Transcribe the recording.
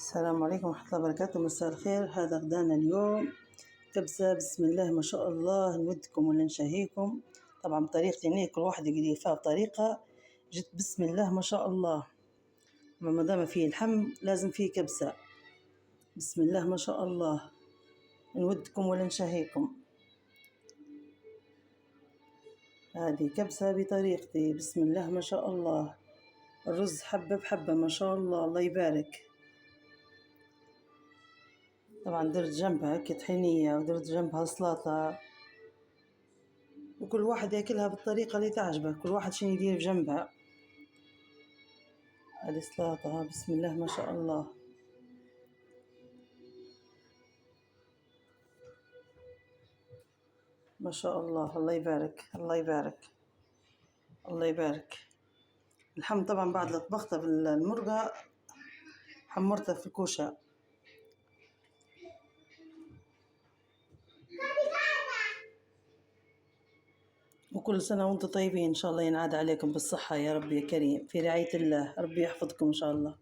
السلام عليكم ورحمة الله وبركاته. مساء الخير. هذا غدانا اليوم كبسة بسم الله ما شاء الله، نودكم ولا نشهيكم. طبعا بطريقتي أنا، كل واحد يقدر فيها بطريقة. جت بسم الله ما شاء الله، ما دام فيه اللحم لازم فيه كبسة. بسم الله ما شاء الله، نودكم ولا نشهيكم. هذه كبسة بطريقتي بسم الله ما شاء الله. الرز حبة بحبة ما شاء الله، الله يبارك. طبعا درت جنبها هيك طحينية، ودرت جنبها سلطة، وكل واحد ياكلها بالطريقة اللي تعجبه، كل واحد شنو يدير بجنبها. هذه سلطة بسم الله ما شاء الله. ما شاء الله، الله يبارك الله يبارك الله يبارك. اللحم طبعا بعد اللي طبخته بالمرقة حمرته في الكوشة. وكل سنة وانتم طيبين، إن شاء الله ينعاد عليكم بالصحة يا رب يا كريم، في رعاية الله، ربي يحفظكم إن شاء الله.